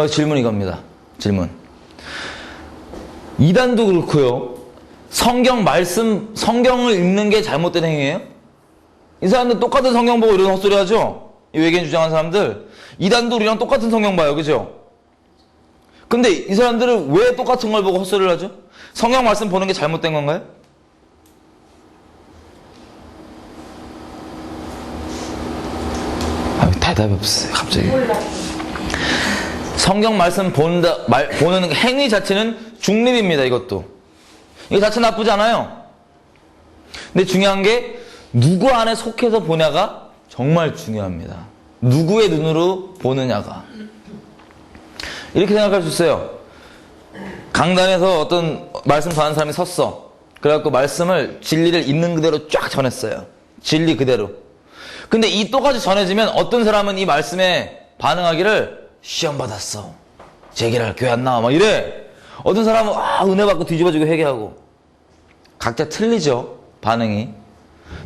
여기 질문 이겁니다. 질문. 이단도 그렇고요. 성경 말씀, 성경을 읽는 게 잘못된 행위예요? 이 사람들 똑같은 성경 보고 이런 헛소리 하죠? 이 외계인 주장하는 사람들. 이단도 우리랑 똑같은 성경 봐요. 그죠? 근데 이 사람들은 왜 똑같은 걸 보고 헛소리를 하죠? 성경 말씀 보는 게 잘못된 건가요? 대답이 없어요. 갑자기. 성경 말씀 보는 행위 자체는 중립입니다. 이것도. 이거 자체 나쁘지 않아요. 근데 중요한 게 누구 안에 속해서 보냐가 정말 중요합니다. 누구의 눈으로 보느냐가. 이렇게 생각할 수 있어요. 강단에서 어떤 말씀 전하는 사람이 섰어. 그래갖고 말씀을 진리를 있는 그대로 쫙 전했어요. 진리 그대로. 근데 이 똑같이 전해지면 어떤 사람은 이 말씀에 반응하기를 시험 받았어. 제기랄 교회 안 나와. 막 이래. 어떤 사람은 은혜 받고 뒤집어지고 회개하고. 각자 틀리죠. 반응이.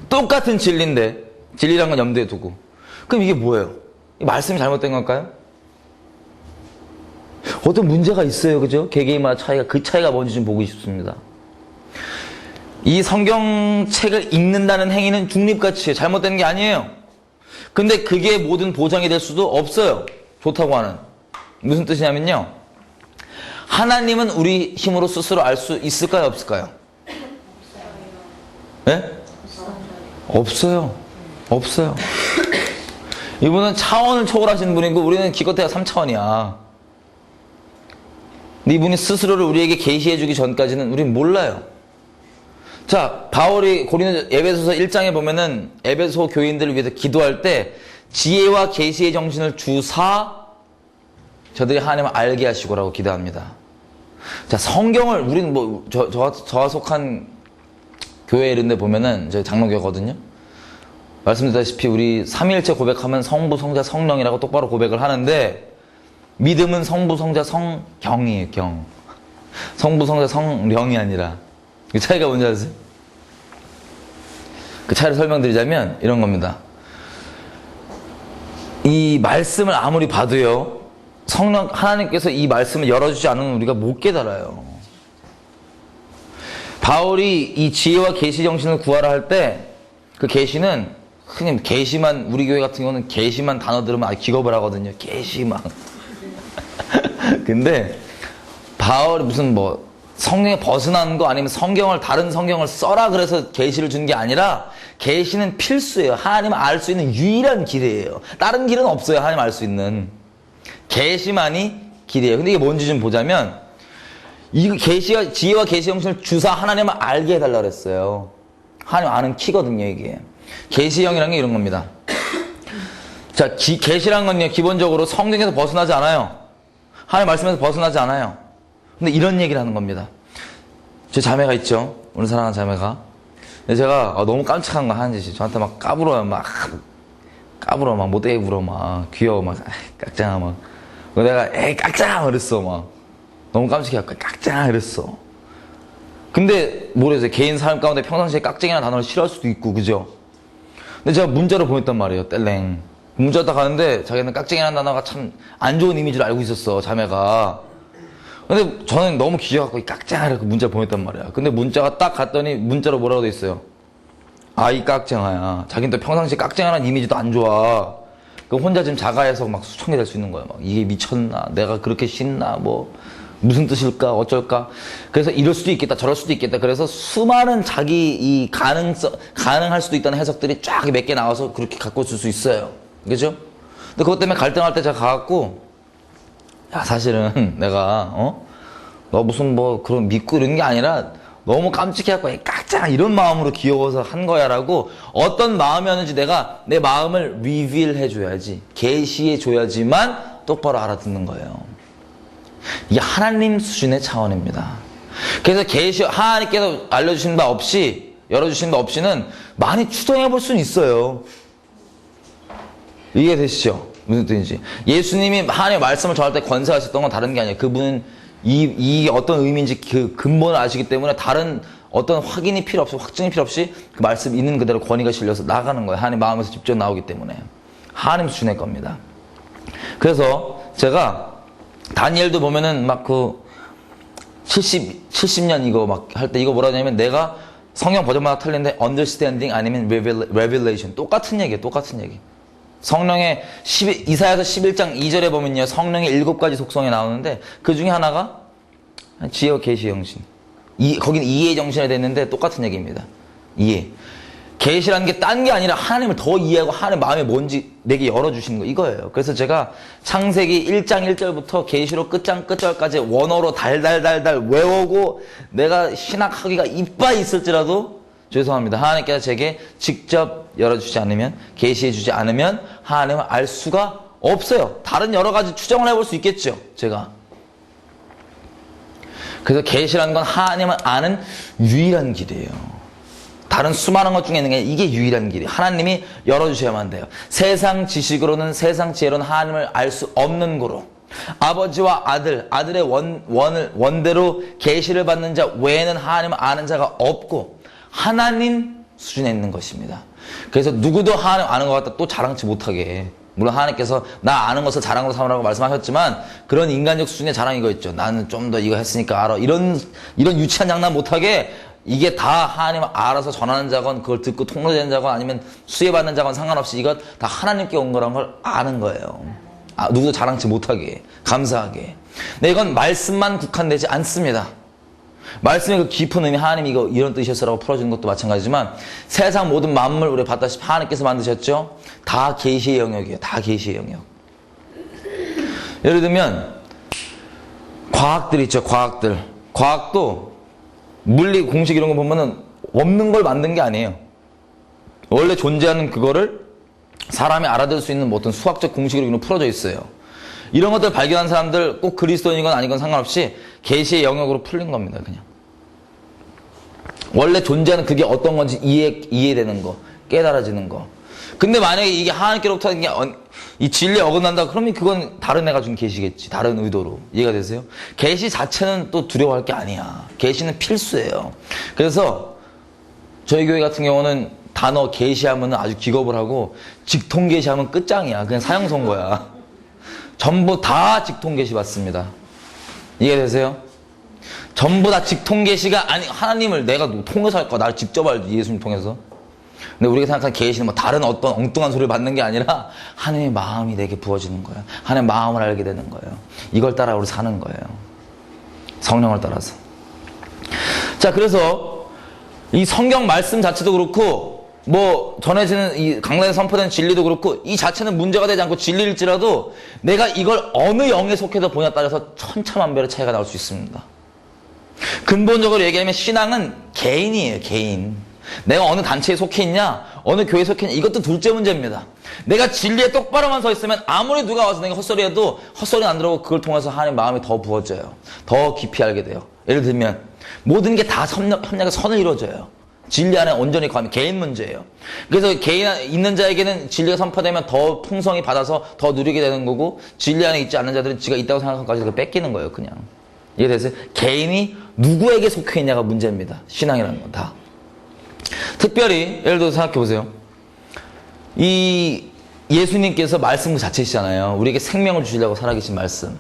똑같은 진리인데 진리란 건 염두에 두고. 그럼 이게 뭐예요? 이 말씀이 잘못된 걸까요? 어떤 문제가 있어요. 그죠? 개개인마다 차이가. 그 차이가 뭔지 좀 보고 싶습니다. 이 성경책을 읽는다는 행위는 중립가치예요. 잘못된 게 아니에요. 근데 그게 모든 보장이 될 수도 없어요. 좋다고 하는. 무슨 뜻이냐면요. 하나님은 우리 힘으로 스스로 알 수 있을까요? 없을까요? 네? 없어요. 없어요. 이분은 차원을 초월하신 분이고 우리는 기껏해야 3차원이야. 근데 이분이 스스로를 우리에게 계시해 주기 전까지는 우린 몰라요. 자, 바울이 에베소서 1장에 보면은 에베소 교인들을 위해서 기도할 때 지혜와 계시의 정신을 주사 저들이 하나님을 알게 하시고라고 기도합니다. 자, 성경을 우리는 저와 속한 교회 이런 데 보면은 저희 장로교거든요. 말씀드렸다시피 우리 삼위일체 고백하면 성부, 성자, 성령이라고 똑바로 고백을 하는데 믿음은 성부, 성자, 성경이에요. 경. 성부, 성자, 성령이 아니라. 그 차이가 뭔지 아세요? 그 차이를 설명드리자면 이런 겁니다. 이 말씀을 아무리 봐도요, 성령 하나님께서 이 말씀을 열어주지 않으면 우리가 못 깨달아요. 바울이 이 지혜와 계시 정신을 구하라 할 때 그 계시는 흔히 계시만, 우리 교회 같은 경우는 계시만 단어 들으면 아주 기겁을 하거든요. 계시만. 근데 바울이 무슨 성령에 벗어나는 거 아니면 다른 성경을 써라 그래서 계시를 준 게 아니라 계시는 필수예요. 하나님을 알 수 있는 유일한 길이에요. 다른 길은 없어요. 하나님 알 수 있는. 계시만이 길이에요. 근데 이게 뭔지 좀 보자면 이 지혜와 계시 정신을 주사 하나님을 알게 해달라 그랬어요. 하나님 아는 키거든요. 이게. 계시형이라는 게 이런 겁니다. 자, 계시라는 건요. 기본적으로 성경에서 벗어나지 않아요. 하나님 말씀에서 벗어나지 않아요. 근데 이런 얘기를 하는 겁니다. 제 자매가 있죠. 오늘 사랑하는 자매가. 근데 제가 너무 깜찍한 거 하는 짓이 저한테 막 까불어요. 까불어 막 못되게 굴어 막 귀여워 막 깍짱아 막. 내가 에이 깍짱 그랬어 막. 너무 깜찍해 깍짱 그랬어. 근데 모르겠어요. 개인 삶 가운데 평상시에 깍쟁이라는 단어를 싫어할 수도 있고 그죠? 근데 제가 문자로 보냈단 말이에요. 뗄랭. 문자 딱 가는데 자기는 깍쟁이라는 단어가 참 안 좋은 이미지를 알고 있었어. 자매가. 근데 저는 너무 귀여워갖고 이 깍쟁아 이렇게 문자 보냈단 말이야. 근데 문자가 딱 갔더니 문자로 뭐라고 돼 있어요? 이 깍쟁아야. 자기는 또 평상시에 깍쟁이라는 이미지도 안 좋아. 그 혼자 지금 자가해서 막 수천이 될 수 있는 거야. 막 이게 미쳤나? 내가 그렇게 신나? 무슨 뜻일까? 어쩔까? 그래서 이럴 수도 있겠다. 저럴 수도 있겠다. 그래서 수많은 자기 가능할 수도 있다는 해석들이 쫙 몇 개 나와서 그렇게 갖고 있을 수 있어요. 그죠? 근데 그것 때문에 갈등할 때 제가 가갖고, 야, 사실은 내가, 너 무슨 그런 믿고 이런 게 아니라 너무 깜찍해갖고, 깍짱! 이런 마음으로 귀여워서 한 거야. 라고 어떤 마음이었는지 내가 내 마음을 리빌 해줘야지. 계시해줘야지만 똑바로 알아듣는 거예요. 이게 하나님 수준의 차원입니다. 그래서 하나님께서 알려주신 바 없이, 열어주신 바 없이는 많이 추정해 볼 수는 있어요. 이해되시죠? 무슨 뜻인지. 예수님이 하나님의 말씀을 전할 때 권세하셨던 건 다른 게 아니에요. 그분은 이 어떤 의미인지 그 근본을 아시기 때문에 다른 어떤 확인이 필요 없이, 확증이 필요 없이 그 말씀 있는 그대로 권위가 실려서 나가는 거예요. 하나님 마음에서 직접 나오기 때문에. 하나님 수준의 겁니다. 그래서 제가 다니엘도 보면은 막 그 70년 이거 막 할 때 이거 뭐라 하냐면 내가 성경 버전마다 틀린데 understanding 아니면 revelation 똑같은 얘기예요. 똑같은 얘기. 성령의 이사야서 11장 2절에 보면요. 성령의 7가지 속성이 나오는데 그 중에 하나가 지혜와 계시의 정신. 거기는 이해의 정신이 됐는데 똑같은 얘기입니다. 이해. 계시라는 게 딴 게 아니라 하나님을 더 이해하고 하나님의 마음이 뭔지 내게 열어주시는 거 이거예요. 그래서 제가 창세기 1장 1절부터 계시록 끝장 끝절까지 원어로 달달달달 외우고 내가 신학하기가 이빠이 있을지라도 죄송합니다. 하나님께서 제게 직접 열어주지 않으면 계시해주지 않으면 하나님을 알 수가 없어요. 다른 여러 가지 추정을 해볼 수 있겠죠. 제가. 그래서 계시라는 건 하나님을 아는 유일한 길이에요. 다른 수많은 것 중에 있는 게 이게 유일한 길이에요. 하나님이 열어주셔야만 돼요. 세상 지식으로는 세상 지혜로는 하나님을 알 수 없는 거로 아버지와 아들의 원대로 계시를 받는 자 외에는 하나님을 아는 자가 없고 하나님 수준에 있는 것입니다. 그래서 누구도 하나님 아는 것 같다 또 자랑치 못하게 물론 하나님께서 나 아는 것을 자랑으로 삼으라고 말씀하셨지만 그런 인간적 수준의 자랑 이거 있죠. 나는 좀 더 이거 했으니까 알아. 이런 유치한 장난 못하게 이게 다 하나님을 알아서 전하는 자건 그걸 듣고 통로되는 자건 아니면 수혜받는 자건 상관없이 이것 다 하나님께 온 거란 걸 아는 거예요. 누구도 자랑치 못하게 감사하게. 근데 이건 말씀만 국한되지 않습니다. 말씀의 그 깊은 의미 하나님이 이거 이런 뜻이었어라고 풀어주는 것도 마찬가지지만 세상 모든 만물 우리가 봤다시피 하나님께서 만드셨죠. 다 계시의 영역이에요. 다 계시의 영역. 예를 들면 과학들 있죠. 과학도 물리 공식 이런 거 보면은 없는 걸 만든 게 아니에요. 원래 존재하는 그거를 사람이 알아들을 수 있는 뭐 어떤 수학적 공식으로 풀어져 있어요. 이런 것들 발견한 사람들 꼭 그리스도인이건 아니건 상관없이 계시의 영역으로 풀린 겁니다. 그냥 원래 존재하는 그게 어떤 건지 이해되는 거, 깨달아지는 거. 근데 만약에 이게 하나님께로부터 이 진리에 어긋난다 그러면 그건 다른 애가 준 계시겠지. 다른 의도로. 이해가 되세요? 계시 자체는 또 두려워할 게 아니야. 계시는 필수예요. 그래서 저희 교회 같은 경우는 단어 계시하면 아주 기겁을 하고 직통 계시하면 끝장이야. 그냥 사형 선고야. 전부 다 직통 계시 받습니다. 이해되세요? 전부 다 직통 계시가 아니 하나님을 내가 통해서 할 거야. 나를 직접 알지. 예수님 통해서. 근데 우리가 생각하는 계시는 뭐 다른 어떤 엉뚱한 소리를 받는 게 아니라 하나님의 마음이 내게 부어지는 거예요. 하나님의 마음을 알게 되는 거예요. 이걸 따라 우리 사는 거예요. 성령을 따라서. 자, 그래서 이 성경 말씀 자체도 그렇고 뭐 전해지는 이 강단에 선포된 진리도 그렇고 이 자체는 문제가 되지 않고 진리일지라도 내가 이걸 어느 영에 속해서 보냐에 따라서 천차만별의 차이가 나올 수 있습니다. 근본적으로 얘기하면 신앙은 개인이에요. 개인. 내가 어느 단체에 속해 있냐 어느 교회에 속해 있냐 이것도 둘째 문제입니다. 내가 진리에 똑바로만 서 있으면 아무리 누가 와서 내가 헛소리해도 헛소리는 안 들어오고 그걸 통해서 하나님의 마음이 더 부어져요. 더 깊이 알게 돼요. 예를 들면 모든 게 다 협력의 선을 이루어져요. 진리 안에 온전히 거하면 개인 문제예요. 그래서 개인 안에 있는 자에게는 진리가 선포되면 더 풍성히 받아서 더 누리게 되는 거고 진리 안에 있지 않는 자들은 지가 있다고 생각하기까지 그걸 뺏기는 거예요. 그냥. 이해되세요? 개인이 누구에게 속해 있냐가 문제입니다. 신앙이라는 건 다. 특별히 예를 들어서 생각해 보세요. 이 예수님께서 말씀 그 자체시잖아요. 우리에게 생명을 주시려고 살아계신 말씀.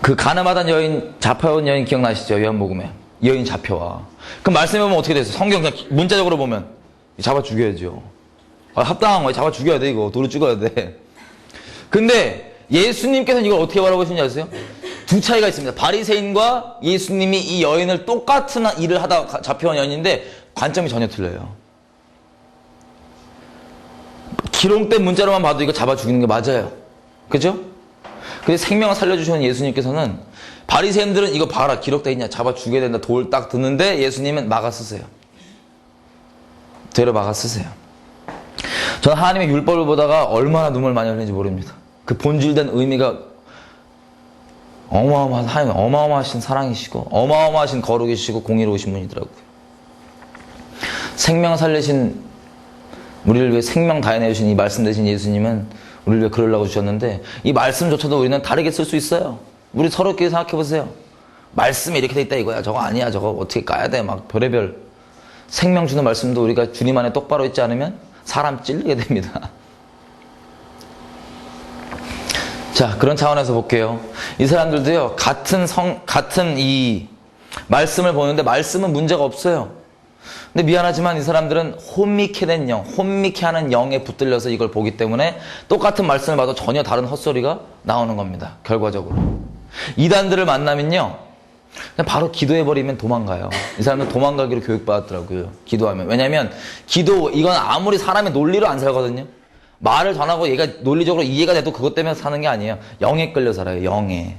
그 가늠하던 여인, 잡혀온 여인 기억나시죠? 요한복음에 여인 잡혀와. 그 말씀에 보면 어떻게 됐어요? 성경 그냥 문자적으로 보면 잡아 죽여야죠. 합당한 거예요. 잡아 죽여야 돼. 이거 도로 찍어야 돼. 근데 예수님께서는 이걸 어떻게 바라보시는지 아세요? 두 차이가 있습니다. 바리새인과 예수님이 이 여인을 똑같은 일을 하다가 잡혀온 여인인데 관점이 전혀 틀려요. 기록된 문자로만 봐도 이거 잡아 죽이는 게 맞아요. 그죠? 근데 생명을 살려주시는 예수님께서는 바리새인들은 이거 봐라 기록되어 있냐 잡아 죽여야 된다 돌 딱 듣는데 예수님은 막아 쓰세요. 되려 막아 쓰세요. 저는 하나님의 율법을 보다가 얼마나 눈물 많이 흘리는지 모릅니다. 그 본질된 의미가 하나님 어마어마하신 사랑이시고 어마어마하신 거룩이시고 공의로우신 분이더라고요. 생명 살리신 우리를 위해 생명 다해내주신 이 말씀 되신 예수님은 우리를 위해 그러려고 주셨는데 이 말씀조차도 우리는 다르게 쓸 수 있어요. 우리 서로끼리 생각해보세요. 말씀이 이렇게 돼 있다 이거야. 저거 아니야. 저거 어떻게 까야 돼. 막 별의별 생명 주는 말씀도 우리가 주님 안에 똑바로 있지 않으면 사람 찔리게 됩니다. 자, 그런 차원에서 볼게요. 이 사람들도요, 같은 이 말씀을 보는데 말씀은 문제가 없어요. 근데 미안하지만 이 사람들은 혼미케 된 영, 혼미케 하는 영에 붙들려서 이걸 보기 때문에 똑같은 말씀을 봐도 전혀 다른 헛소리가 나오는 겁니다. 결과적으로. 이단들을 만나면요, 그냥 바로 기도해버리면 도망가요. 이 사람은 도망가기로 교육받았더라고요. 기도하면. 왜냐면 이건 아무리 사람의 논리로 안 살거든요. 말을 전하고 얘가 논리적으로 이해가 돼도 그것 때문에 사는 게 아니에요. 영에 끌려 살아요. 영에.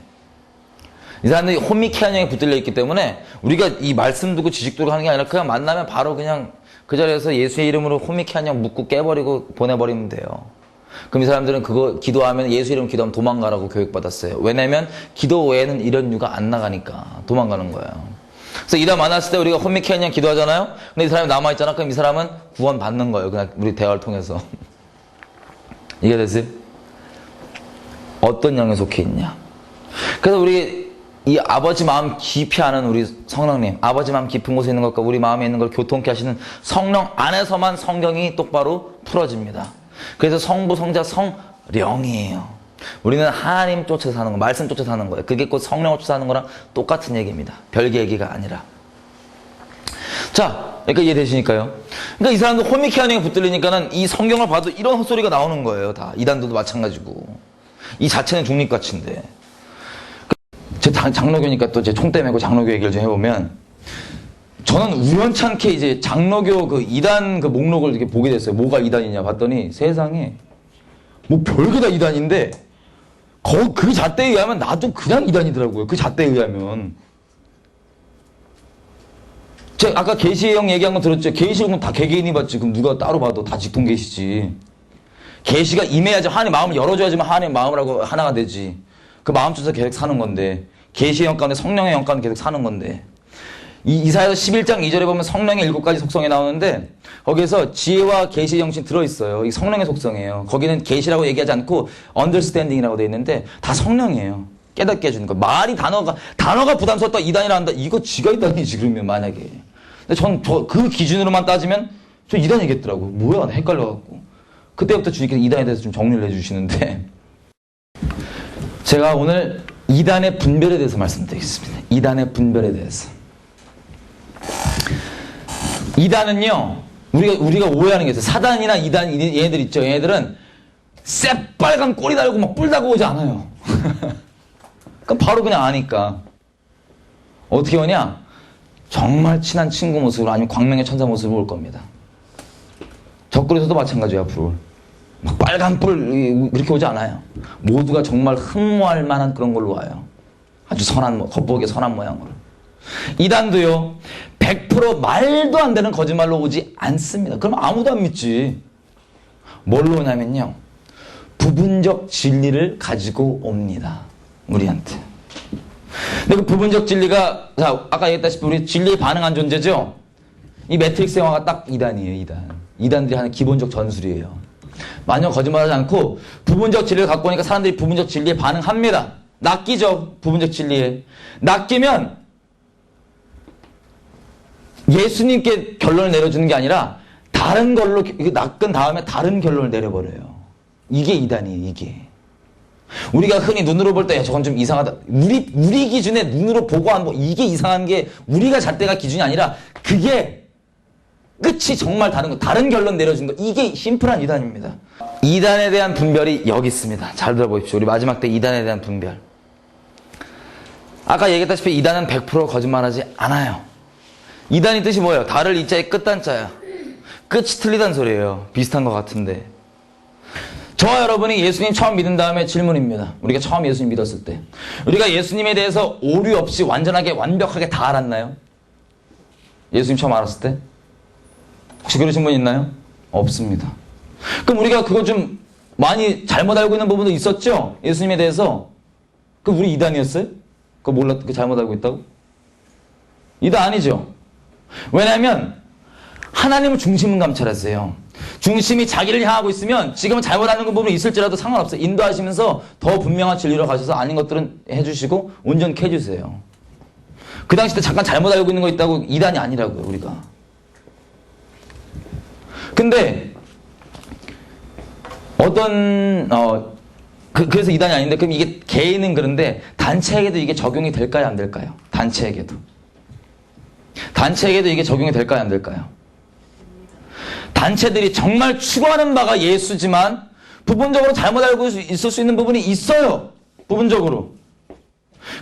이 사람들이 혼미케한 영에 붙들려 있기 때문에 우리가 이 말씀 두고 지식 두고 하는 게 아니라 그냥 만나면 바로 그냥 그 자리에서 예수의 이름으로 혼미케한 영 묶고 깨버리고 보내버리면 돼요. 그럼 이 사람들은 그거 기도하면 예수 이름 기도하면 도망가라고 교육받았어요. 왜냐면 기도 외에는 이런 유가 안 나가니까 도망가는 거예요. 그래서 이단 만났을 때 우리가 혼미케한 영 기도하잖아요. 근데 이 사람이 남아있잖아. 그럼 이 사람은 구원 받는 거예요. 그냥 우리 대화를 통해서. 이해되세요? 어떤 영에 속해 있냐. 그래서 우리 이 아버지 마음 깊이 아는 우리 성령님, 아버지 마음 깊은 곳에 있는 것과 우리 마음에 있는 걸 교통케 하시는 성령 안에서만 성경이 똑바로 풀어집니다. 그래서 성부, 성자, 성령이에요. 우리는 하나님 쫓아 사는 거, 말씀 쫓아 사는 거예요. 그게 곧 성령을 쫓아 사는 거랑 똑같은 얘기입니다. 별개 얘기가 아니라. 자, 그러니까 이해되시니까요. 그러니까 이 사람들 혼미케한 영에 붙들리니까는 이 성경을 봐도 이런 헛소리가 나오는 거예요. 다 이단들도 마찬가지고. 이 자체는 중립가치인데. 제 장로교니까 또 제 총대 메고 장로교 얘기를 좀 해보면, 저는 우연찮게 이제 장로교 그 이단 그 목록을 이렇게 보게 됐어요. 뭐가 이단이냐 봤더니 세상에 뭐 별게 다 이단인데 그 잣대에 의하면 나도 그냥 이단이더라고요. 그 잣대에 의하면. 제가 아까 계시형 얘기한 거 들었죠? 계시록은 다 개개인이 받지. 그럼 누가 따로 봐도 다 직통 계시지. 계시가 임해야지 하나님 마음을 열어줘야지만 하나님 마음을 하고 하나가 되지. 그 마음 쫓아서 계속 사는 건데, 계시의 영 가운데 성령의 영 가운데 계속 사는 건데, 이사야서 11장 2절에 보면 성령의 7가지 속성이 나오는데 거기에서 지혜와 계시의 영신 들어있어요. 이 성령의 속성이에요. 거기는 계시라고 얘기하지 않고 understanding이라고 되어 있는데 다 성령이에요. 깨닫게 해주는 거. 말이 단어가 부담스럽다 이단이라 한다. 이거 지가 이단이지 그러면 만약에. 근데 전 그 기준으로만 따지면 저 이단이겠더라고. 뭐야 헷갈려갖고. 그때부터 주님께서 이단에 대해서 좀 정리를 해주시는데, 제가 오늘 이단의 분별에 대해서 말씀드리겠습니다. 이단의 분별에 대해서. 이단은요, 우리가 오해하는 게 있어요. 사단이나 이단, 얘네들 있죠. 얘네들은 새빨간 꼬리 달고 막 뿔 달고 오지 않아요. 그럼 바로 그냥 아니까. 어떻게 오냐? 정말 친한 친구 모습으로 아니면 광명의 천사 모습으로 올 겁니다. 적그리스도도 마찬가지야, 앞으로. 막 빨간 뿔, 이렇게 오지 않아요. 모두가 정말 흠모할 만한 그런 걸로 와요. 아주 겉보기에 선한 모양으로. 이단도요, 100% 말도 안 되는 거짓말로 오지 않습니다. 그럼 아무도 안 믿지. 뭘로 오냐면요, 부분적 진리를 가지고 옵니다. 우리한테. 근데 그 부분적 진리가, 자, 아까 얘기했다시피 우리 진리에 반응한 존재죠? 이 매트릭스 영화가 딱 이단이에요, 이단. 이단들이 하는 기본적 전술이에요. 만약 거짓말하지 않고 부분적 진리를 갖고 오니까 사람들이 부분적 진리에 반응합니다. 낚이죠, 부분적 진리에. 낚이면 예수님께 결론을 내려주는 게 아니라 다른 걸로 낚은 다음에 다른 결론을 내려버려요. 이게 이단이에요, 이게. 우리가 흔히 눈으로 볼 때 저건 좀 이상하다. 우리 기준에 눈으로 보고 안 보고 이게 이상한 게 우리가 잣대가 기준이 아니라 그게 끝이 정말 다른 거, 다른 결론 내려준 거. 이게 심플한 이단입니다. 이단에 대한 분별이 여기 있습니다. 잘 들어보십시오. 우리 마지막 때 이단에 대한 분별. 아까 얘기했다시피 이단은 100% 거짓말하지 않아요. 이단이 뜻이 뭐예요? 달을 이자에 끝단자야. 끝이 틀리단 소리예요. 비슷한 것 같은데. 저와 여러분이 예수님 처음 믿은 다음에 질문입니다. 우리가 처음 예수님 믿었을 때 우리가 예수님에 대해서 오류 없이 완전하게 완벽하게 다 알았나요? 예수님 처음 알았을 때? 혹시 그러신 분 있나요? 없습니다. 그럼 우리가 그거 좀 많이 잘못 알고 있는 부분도 있었죠? 예수님에 대해서. 그럼 우리 이단이었어요? 그거 잘못 알고 있다고? 이단 아니죠? 왜냐하면 하나님을 중심은 감찰하세요. 중심이 자기를 향하고 있으면 지금은 잘못 아는 부분이 있을지라도 상관없어요. 인도하시면서 더 분명한 진리로 가셔서 아닌 것들은 해주시고 온전케 해주세요. 그 당시 때 잠깐 잘못 알고 있는 거 있다고 이단이 아니라고요, 우리가. 근데 어떤 그래서 이단이 아닌데, 그럼 이게 개인은 그런데 단체에게도 이게 적용이 될까요, 안 될까요? 단체에게도 이게 적용이 될까요, 안 될까요? 단체들이 정말 추구하는 바가 예수지만 부분적으로 잘못 알고 있을 수 있는 부분이 있어요. 부분적으로.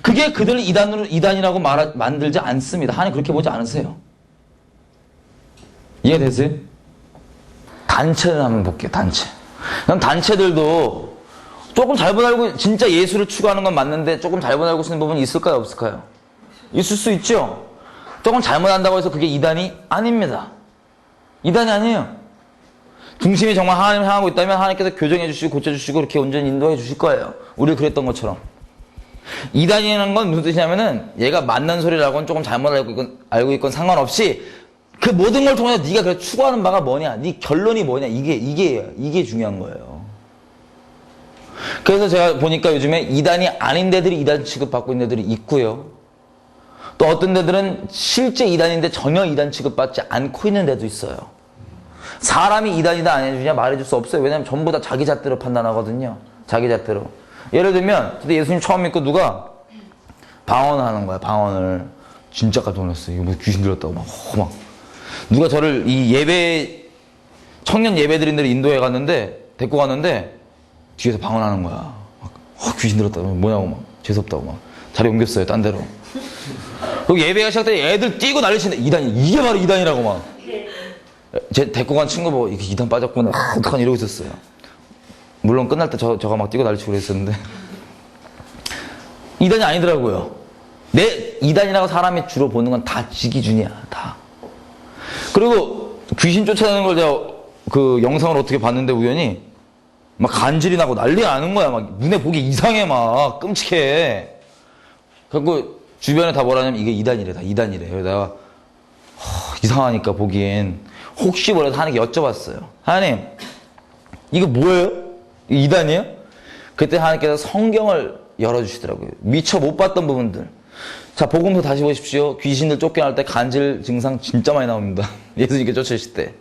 그게 그들을 이단이라고 만들지 않습니다. 하나님 그렇게 보지 않으세요. 이해되세요? 단체를 한번 볼게요. 단체. 그럼 단체들도 조금 잘못 알고 진짜 예수를 추구하는 건 맞는데 조금 잘못 알고 있는 부분이 있을까요? 없을까요? 있을 수 있죠. 조금 잘못한다고 해서 그게 이단이 아닙니다. 이단이 아니에요. 중심이 정말 하나님을 향하고 있다면 하나님께서 교정해 주시고 고쳐주시고 이렇게 온전히 인도해 주실 거예요. 우리 그랬던 것처럼. 이단이라는 건 무슨 뜻이냐면은 얘가 맞는 소리라고는 조금 잘못 알고 있건 상관없이 그 모든 걸 통해서 네가 그래 추구하는 바가 뭐냐, 네 결론이 뭐냐, 이게 중요한 거예요. 그래서 제가 보니까 요즘에 이단이 아닌 데들이 이단 취급받고 있는 데들이 있고요. 또 어떤 데들은 실제 이단인데 전혀 이단 취급받지 않고 있는 데도 있어요. 사람이 이단이다 안 해주냐 말해줄 수 없어요. 왜냐면 전부 다 자기 잣대로 판단하거든요. 자기 잣대로. 예를 들면 그때 예수님 처음 믿고 누가 방언을 하는 거야. 방언을. 진짜 깜짝 놀랐어요. 이거 뭐 귀신 들렸다고 막 누가 저를 이 청년 예배 드린 데를 인도해 갔는데 데리고 갔는데 뒤에서 방언하는 거야. 막 귀신 들었다고 뭐냐고 막 재수없다고 막 자리 옮겼어요. 딴 데로. 그리고 예배가 시작돼 애들 뛰고 난리치는데 이게 바로 이단이라고 막. 제 데리고 간 친구 보고 이게 이단 빠졌구나 어떡하니 이러고 있었어요. 물론 끝날 때 저가 막 뛰고 난리치고 그랬었는데 이단이 아니더라고요. 내 이단이라고 사람이 주로 보는 건 다 지기준이야. 다. 그리고 귀신 쫓아다니는 걸 제가 그 영상을 어떻게 봤는데 우연히 막 간질이 나고 난리가 나는 거야. 막 눈에 보기 이상해. 막 끔찍해. 그리고 주변에 다 뭐라냐면 이게 이단이래. 다 이단이래. 그래서 내가 이상하니까 보기엔 혹시 뭐라도 하나님께 여쭤봤어요. 하나님 이거 뭐예요? 이거 이단이에요? 그때 하나님께서 성경을 열어주시더라고요. 미처 못 봤던 부분들. 자, 복음서 다시 보십시오. 귀신들 쫓겨날 때 간질 증상 진짜 많이 나옵니다. 예수님께 쫓으실 때.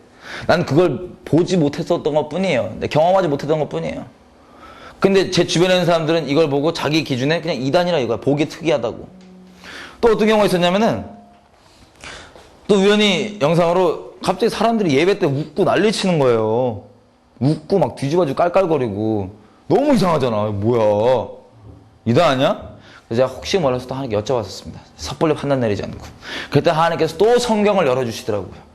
난 그걸 보지 못했었던 것 뿐이에요. 경험하지 못했던 것 뿐이에요. 근데 제 주변에 있는 사람들은 이걸 보고 자기 기준에 그냥 이단이라 이거야. 보기 특이하다고. 또 어떤 경우가 있었냐면은 또 우연히 영상으로 갑자기 사람들이 예배 때 웃고 난리치는 거예요. 웃고 막 뒤집어지고 깔깔거리고. 너무 이상하잖아. 뭐야. 이단 아니야? 그래서 제가 혹시 몰라서 또 하나님께 여쭤봤었습니다. 섣불리 판단 내리지 않고. 그때 하나님께서 또 성경을 열어주시더라고요.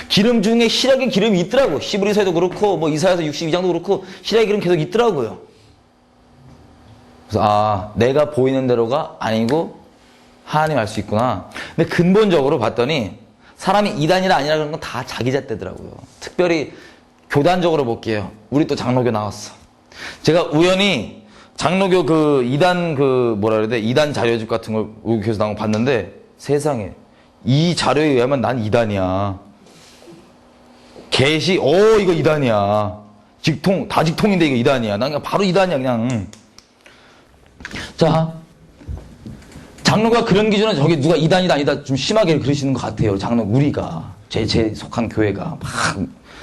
기름 중에 시력의 기름이 있더라고요. 히브리서에도 그렇고 뭐 이사야서 62장도 그렇고 시력의 기름 계속 있더라고요. 그래서 내가 보이는 대로가 아니고 하나님 알 수 있구나. 근데 근본적으로 봤더니 사람이 이단이라 아니라 그런 건 다 자기 잣대더라고요. 특별히 교단적으로 볼게요. 우리 또 장로교 나왔어. 제가 우연히 장로교 그 이단 이단 자료집 같은 걸 우리 교회에서 나온 거 봤는데 세상에 이 자료에 의하면 난 이단이야. 계시 이거 이단이야. 다직통인데 이거 이단이야. 난 그냥 바로 이단이야 그냥. 자, 장로가 그런 기준은 저기 누가 이단이다 아니다 좀 심하게 그러시는 것 같아요. 장로 우리가 제 속한 교회가 막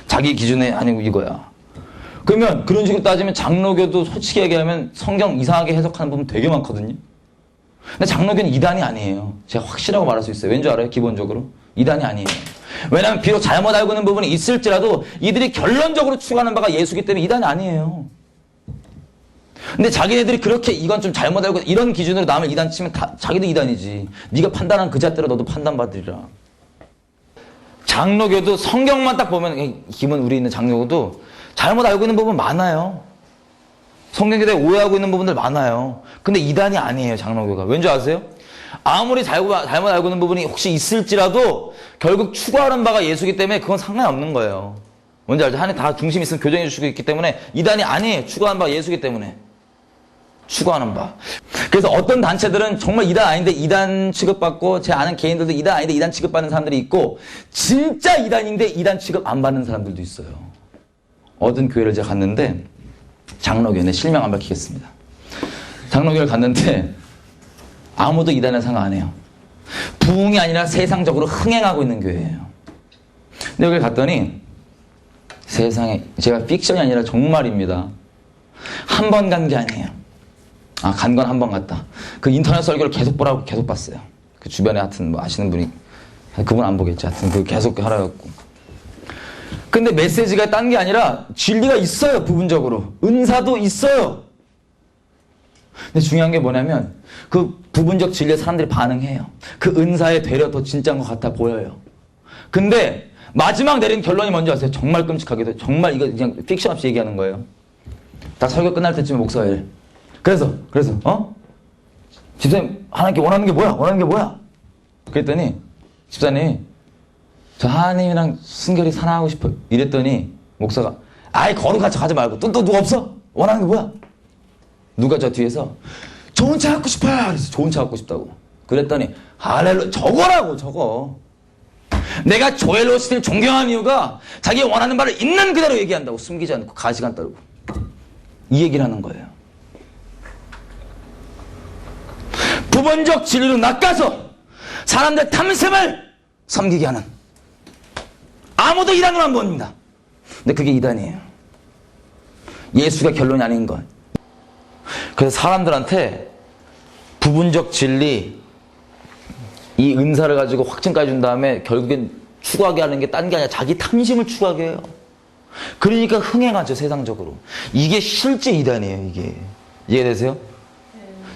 자기 기준에 아니고 이거야. 그러면 그런 식으로 따지면 장로교도 솔직히 얘기하면 성경 이상하게 해석하는 부분 되게 많거든요. 근데 장로교는 이단이 아니에요. 제가 확실하고 말할 수 있어요. 왠지 알아요? 기본적으로 이단이 아니에요. 왜냐하면 비록 잘못 알고 있는 부분이 있을지라도 이들이 결론적으로 추구하는 바가 예수기 때문에 이단이 아니에요. 근데 자기네들이 그렇게 이건 좀 잘못 알고 이런 기준으로 남을 이단 치면 자기도 이단이지. 네가 판단한 그 잣대로 너도 판단받으리라. 장로교도 성경만 딱 보면 기본 우리 있는 장로교도 잘못 알고 있는 부분 많아요. 성경에 대해 오해하고 있는 부분들 많아요. 근데 이단이 아니에요, 장로교가. 왠지 아세요? 아무리 잘못 알고 있는 부분이 혹시 있을지라도 결국 추구하는 바가 예수기 때문에 그건 상관이 없는 거예요. 뭔지 알죠? 하나님 다 중심이 있으면 교정해 주시고 있기 때문에 이단이 아니에요. 추구하는 바가 예수기 때문에. 추구하는 바. 그래서 어떤 단체들은 정말 이단 아닌데 이단 취급받고 제 아는 개인들도 이단 아닌데 이단 취급받는 사람들이 있고 진짜 이단인데 이단 취급 안 받는 사람들도 있어요. 어떤 교회를 제가 갔는데 장로교회 실명 안 밝히겠습니다. 장로교회를 갔는데 아무도 이단에 상관 안 해요. 부흥이 아니라 세상적으로 흥행하고 있는 교회예요. 근데 여기 갔더니 세상에 제가 픽션이 아니라 정말입니다. 한 번 간 게 아니에요. 아, 간 건 한 번 갔다. 그 인터넷 설교를 계속 보라고 계속 봤어요. 그 주변에 하여튼 뭐 아시는 분이, 그분 안 보겠지. 하여튼 그 계속 하라였고. 근데 메시지가 딴 게 아니라 진리가 있어요, 부분적으로. 은사도 있어요. 근데 중요한 게 뭐냐면 그 부분적 진리에 사람들이 반응해요. 그 은사에 되려 더 진짜인 것 같아 보여요. 근데 마지막 내린 결론이 뭔지 아세요? 정말 끔찍하게도. 정말 이거 그냥 픽션 없이 얘기하는 거예요. 다 설교 끝날 때쯤에 목사일. 그래서 집사님 하나님께 원하는 게 뭐야? 원하는 게 뭐야? 그랬더니 집사님이 저 하나님이랑 순결히 사랑하고 싶어요. 이랬더니 목사가 아이 거룩한 척 하지 말고 또 누가 없어? 원하는 게 뭐야? 누가 저 뒤에서 좋은 차 갖고 싶어요. 그래서 좋은 차 갖고 싶다고. 그랬더니 할렐루야 저거라고 저거. 내가 조엘 오스틴을 존경하는 이유가 자기가 원하는 바를 있는 그대로 얘기한다고. 숨기지 않고 가식 안 떨고. 이 얘기를 하는 거예요. 부분적 진리로 낚아서 사람들 탐심을 섬기게 하는 아무도 이단으로 안 보입니다. 근데 그게 이단이에요. 예수가 결론이 아닌 건. 그래서 사람들한테 부분적 진리 이 은사를 가지고 확증까지 준 다음에 결국엔 추구하게 하는 게 딴 게 아니라 자기 탐심을 추구하게 해요. 그러니까 흥행하죠, 세상적으로. 이게 실제 이단이에요, 이게. 이해되세요?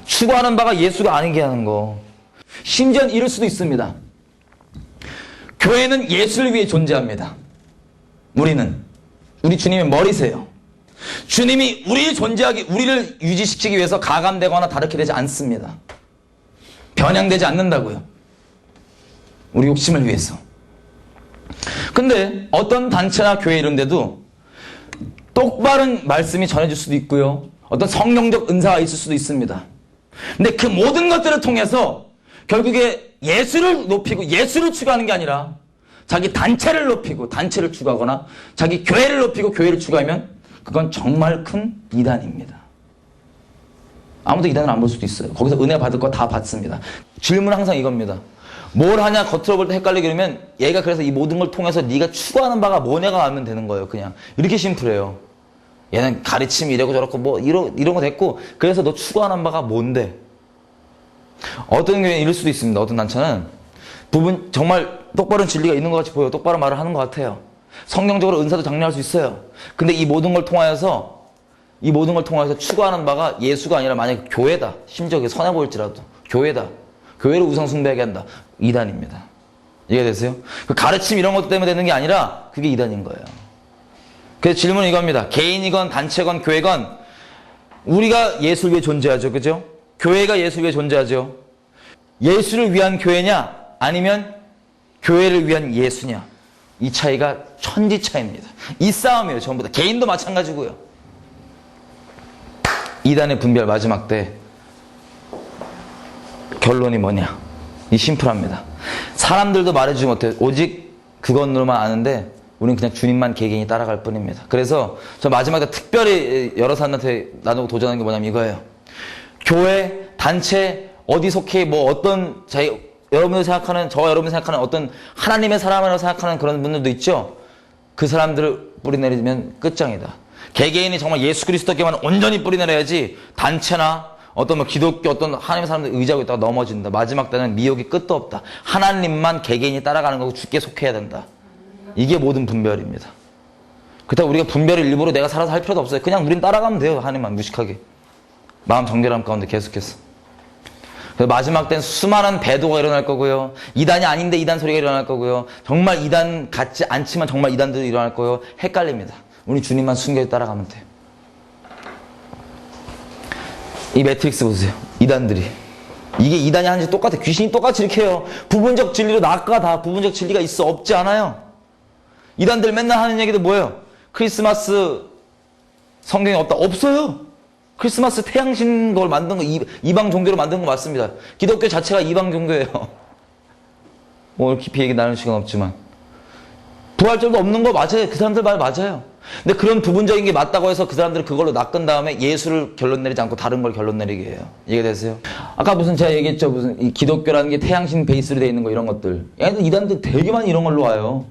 추구하는 바가 예수가 아니게 하는 거. 심지어는 이럴 수도 있습니다. 교회는 예수를 위해 존재합니다. 우리 주님의 머리세요. 주님이 우리를 유지시키기 위해서 가감되거나 다르게 되지 않습니다. 변형되지 않는다고요. 우리 욕심을 위해서. 근데 어떤 단체나 교회 이런 데도 똑바른 말씀이 전해질 수도 있고요. 어떤 성령적 은사가 있을 수도 있습니다. 근데 그 모든 것들을 통해서 결국에 예수를 높이고 예수를 추구하는 게 아니라 자기 단체를 높이고 단체를 추구하거나 자기 교회를 높이고 교회를 추구하면 그건 정말 큰 이단입니다. 아무도 이단을 안 볼 수도 있어요. 거기서 은혜 받을 거 다 받습니다. 질문은 항상 이겁니다. 뭘 하냐 겉으로 볼 때 헷갈리게 그러면 얘가 그래서 이 모든 걸 통해서 네가 추구하는 바가 뭐냐가 알면 되는 거예요. 그냥 이렇게 심플해요. 얘는 가르침이 이러고 저러고 뭐 이런 거 됐고 그래서 너 추구하는 바가 뭔데? 어떤 경우에 이럴 수도 있습니다. 어떤 단체는 부분 정말 똑바른 진리가 있는 것 같이 보여요. 똑바른 말을 하는 것 같아요. 성경적으로 은사도 장려할 수 있어요. 근데 이 모든 걸 통하여서 추구하는 바가 예수가 아니라 만약에 교회다. 심지어 선해 보일지라도 교회다. 교회를 우상 숭배하게 한다. 이단입니다. 이해되세요? 그 가르침 이런 것 때문에 되는 게 아니라 그게 이단인 거예요. 그래서 질문은 이겁니다. 개인이건 단체건 교회건 우리가 예수를 위해 존재하죠. 그죠? 교회가 예수를 위해 존재하죠. 예수를 위한 교회냐 아니면 교회를 위한 예수냐. 이 차이가 천지 차이입니다. 이 싸움이에요. 전부 다. 개인도 마찬가지고요. 이단의 분별 마지막 때 결론이 뭐냐. 이 심플합니다. 사람들도 말해주지 못해요. 오직 그것으로만 아는데 우리는 그냥 주님만 개개인이 따라갈 뿐입니다. 그래서 저 마지막에 특별히 여러 사람한테 나누고 도전하는 게 뭐냐면 이거예요. 교회, 단체, 어디 속해 뭐 어떤 여러분이 생각하는 어떤 하나님의 사람이라고 생각하는 그런 분들도 있죠. 그 사람들을 뿌리내리면 끝장이다. 개개인이 정말 예수 그리스도께만 온전히 뿌리내려야지 단체나 어떤 뭐 기독교 어떤 하나님의 사람들 의지하고 있다가 넘어진다. 마지막 때는 미혹이 끝도 없다. 하나님만 개개인이 따라가는 거고 주께 속해야 된다. 이게 모든 분별입니다. 그렇다고 우리가 분별을 일부러 내가 살아서 할 필요도 없어요. 그냥 우린 따라가면 돼요. 하나님만 무식하게. 마음 정결함 가운데 계속해서. 마지막 때는 수많은 배도가 일어날 거고요. 이단이 아닌데 이단 소리가 일어날 거고요. 정말 이단 같지 않지만 정말 이단들이 일어날 거고요. 헷갈립니다. 우리 주님만 순결히 따라가면 돼요. 이 매트릭스 보세요. 이단들이. 이게 이단이 하는지 똑같아. 귀신이 똑같이 이렇게 해요. 부분적 진리로 낚아 다 부분적 진리가 있어. 없지 않아요. 이단들 맨날 하는 얘기도 뭐예요? 크리스마스 성경에 없다. 없어요. 크리스마스 태양신 걸 만든 거 이방 종교로 만든 거 맞습니다. 기독교 자체가 이방 종교예요. 뭐 깊이 얘기 나눌 시간 없지만 부활절도 없는 거 맞아요. 그 사람들 말 맞아요. 근데 그런 부분적인 게 맞다고 해서 그 사람들을 그걸로 낚은 다음에 예수를 결론 내리지 않고 다른 걸 결론 내리게 해요. 이해되세요? 아까 무슨 제가 얘기했죠. 무슨 이 기독교라는 게 태양신 베이스로 돼 있는 거 이런 것들. 얘네들 이단들 되게 많이 이런 걸로 와요.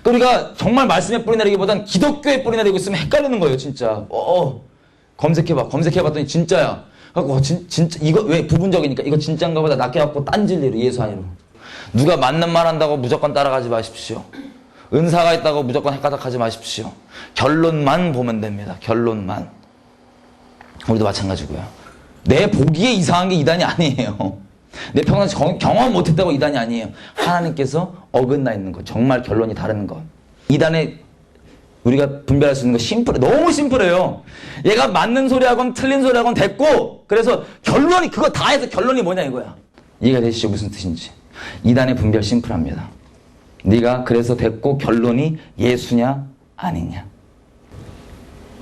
그러니까 우리가 정말 말씀에 뿌리 내리기보단 기독교에 뿌리 내리고 있으면 헷갈리는 거예요, 진짜. 검색해봤더니 진짜야. 하고 진짜 이거 왜 부분적이니까 이거 진짜인가 보다 낚여갖고 딴질리로 예수 아니로. 누가 맞는 말 한다고 무조건 따라가지 마십시오. 은사가 있다고 무조건 헷가닥하지 마십시오. 결론만 보면 됩니다. 결론만. 우리도 마찬가지고요. 내 보기에 이상한 게 이단이 아니에요. 내 평상시 경험 못했다고 이단이 아니에요. 하나님께서 어긋나 있는 것. 정말 결론이 다른 것. 이단에 우리가 분별할 수 있는 거 심플해. 너무 심플해요. 얘가 맞는 소리하건 틀린 소리하건 됐고, 그래서 결론이 그거 다 해서 결론이 뭐냐 이거야. 이해가 되시죠? 무슨 뜻인지. 이단의 분별 심플합니다. 네가 그래서 됐고 결론이 예수냐 아니냐.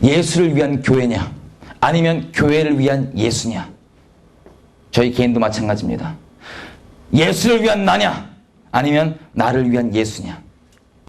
예수를 위한 교회냐 아니면 교회를 위한 예수냐. 저희 개인도 마찬가지입니다. 예수를 위한 나냐 아니면 나를 위한 예수냐.